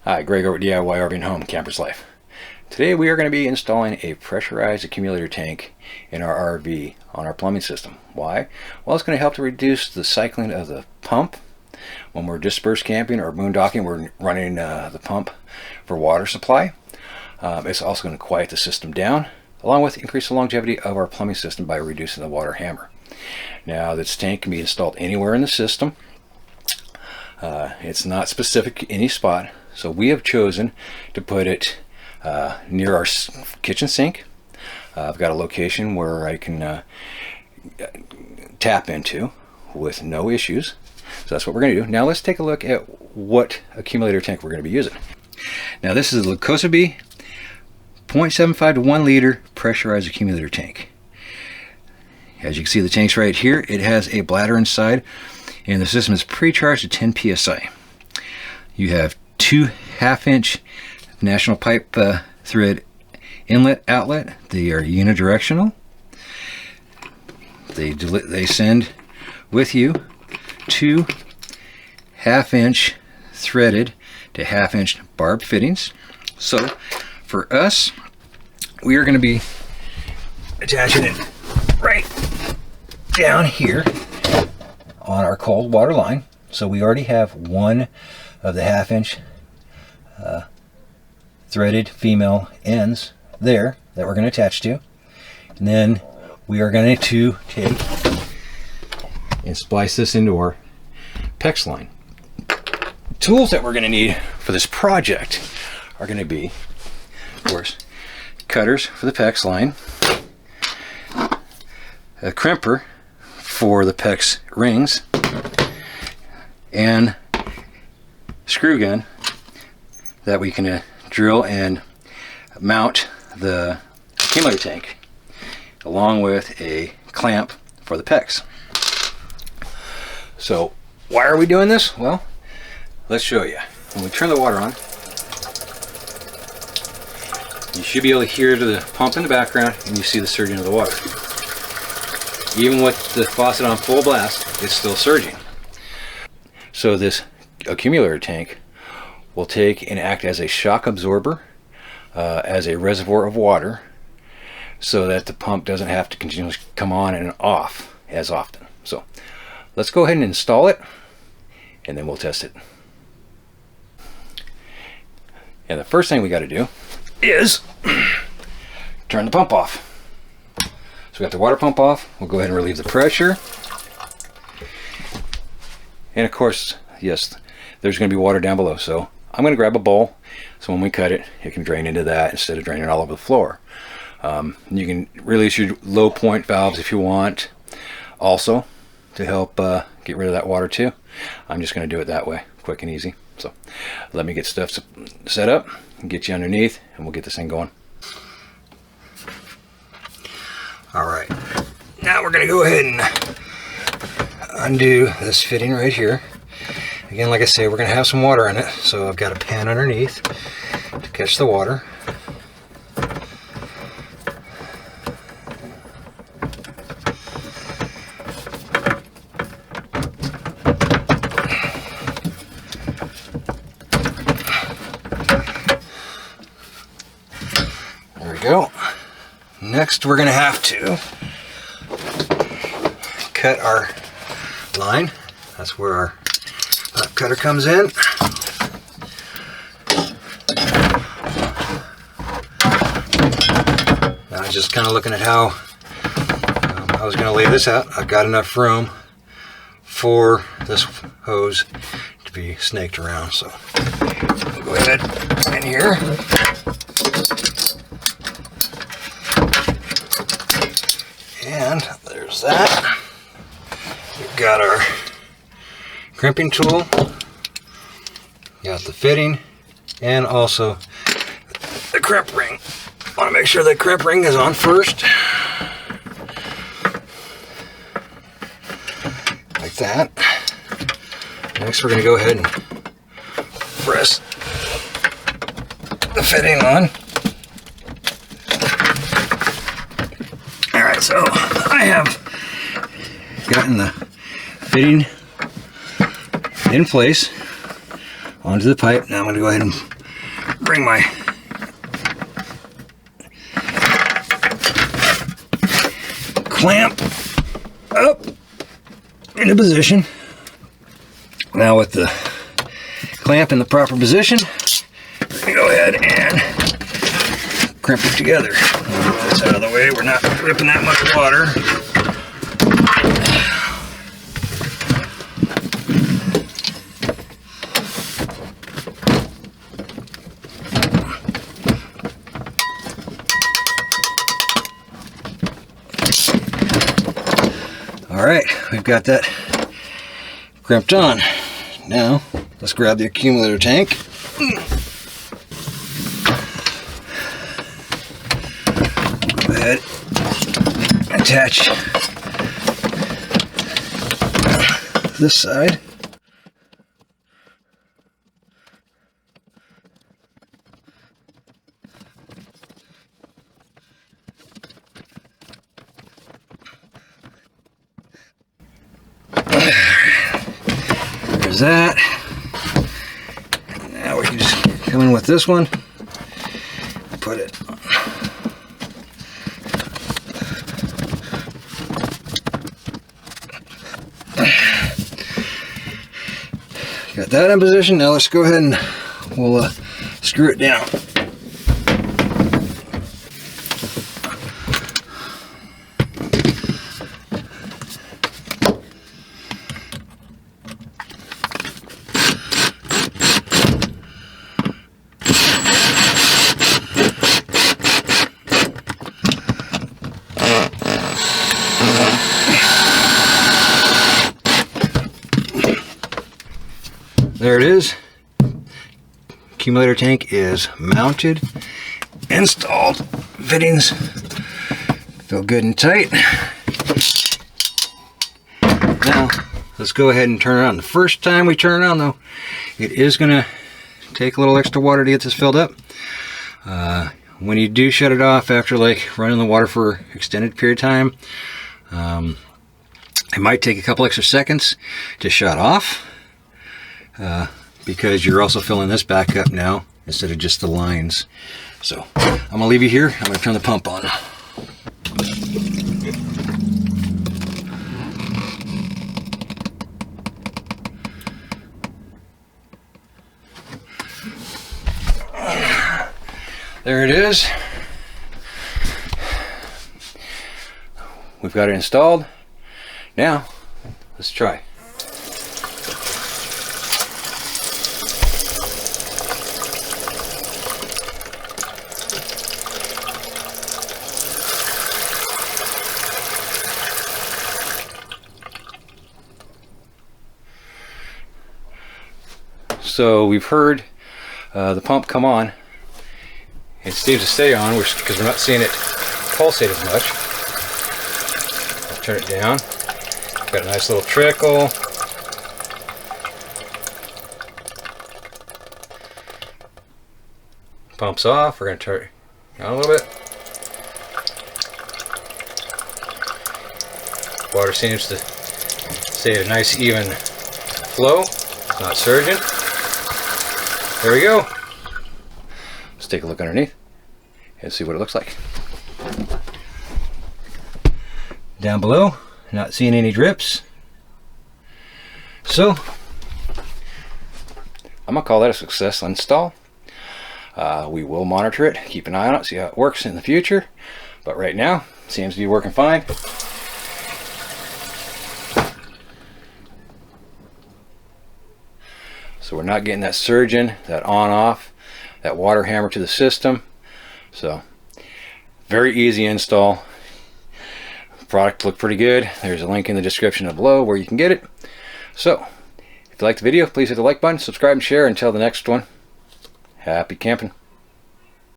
Hi, Greg over at DIY RV and Home Camper's Life. Today we are going to be installing a pressurized accumulator tank in our RV on our plumbing system. Why? Well, it's going to help to reduce the cycling of the pump. When we're dispersed camping or boondocking, we're running the pump for water supply. It's also going to quiet the system down, along with increase the longevity of our plumbing system by reducing the water hammer. Now, this tank can be installed anywhere in the system. It's not specific to any spot. So we have chosen to put it near our kitchen sink. I've got a location where I can tap into with no issues. So that's what we're going to do. Now let's take a look at what accumulator tank we're going to be using. Now this is a Lucosobie 0.75 to 1 liter pressurized accumulator tank. As you can see, the tank's right here. It has a bladder inside, and the system is pre-charged to 10 psi. You have 2 1/2-inch national pipe thread inlet outlet. They are unidirectional. They send with you 2 1/2-inch threaded to 1/2-inch barb fittings. So for us, we are going to be attaching it right down here on our cold water line. So we already have one of the 1/2-inch threaded female ends there that we're going to attach to, and then we are going to take and splice this into our PEX line. Tools that we're going to need for this project are going to be, of course, cutters for the PEX line, a crimper for the PEX rings, and screw gun that we can drill and mount the accumulator tank, along with a clamp for the PEX. So why are we doing this? Well, let's show you. When we turn the water on, you should be able to hear the pump in the background, and you see the surging of the water. Even with the faucet on full blast, it's still surging. So this accumulator tank will take and act as a shock absorber, as a reservoir of water, so that the pump doesn't have to continuously come on and off as often. So let's go ahead and install it, and then we'll test it. And the first thing we got to do is turn the pump off. So we got the water pump off. We'll go ahead and relieve the pressure. And of course, yes, there's going to be water down below. So I'm going to grab a bowl, so when we cut it, it can drain into that instead of draining all over the floor. You can release your low point valves if you want, also to help get rid of that water too. I'm just going to do it that way, quick and easy. So let me get stuff set up and get you underneath, and we'll get this thing going. All right, now we're going to go ahead and undo this fitting right here. Again, like I say, we're going to have some water in it, so I've got a pan underneath to catch the water. There we go. Next, we're going to have to cut our line. That's where our cutter comes in. Now I'm just kind of looking at how I was going to lay this out. I've got enough room for this hose to be snaked around, so I'll go ahead in here. And there's that. We've got our crimping tool, got the fitting, and also the crimp ring. Want to make sure the crimp ring is on first, like that. Next, we're going to go ahead and press the fitting on. All right, so I have gotten the fitting in place onto the pipe. Now I'm going to go ahead and bring my clamp up into position. Now with the clamp in the proper position, we're going to go ahead and crimp it together. Get this out of the way, we're not ripping that much water. Alright, we've got that crimped on. Now, let's grab the accumulator tank. Go ahead, attach this side. There's that. Now we can just come in with this one, put it on. Got that in position. Now let's go ahead and we'll screw it down. There it is. Accumulator tank is mounted, installed. Fittings feel good and tight. Now let's go ahead and turn it on. The first time we turn it on though, it is going to take a little extra water to get this filled up. When you do shut it off after like running the water for an extended period of time, it might take a couple extra seconds to shut off. Because you're also filling this back up now instead of just the lines. So I'm gonna leave you here. I'm gonna turn the pump on. There it is. We've got it installed. Now let's try. So we've heard the pump come on. It seems to stay on because we're not seeing it pulsate as much. I'll turn it down. Got a nice little trickle. Pump's off. We're going to turn it down a little bit. Water seems to stay at a nice even flow. It's not surging. There we go. Let's take a look underneath and see what it looks like. Down below, not seeing any drips. So, I'm gonna call that a successful install. We will monitor it, keep an eye on it, see how it works in the future. But right now, it seems to be working fine. So we're not getting that surge in, that on-off, that water hammer to the system. So very easy install. Product looked pretty good. There's a link in the description below where you can get it. So if you liked the video, please hit the like button, subscribe and share. Until the next one, happy camping.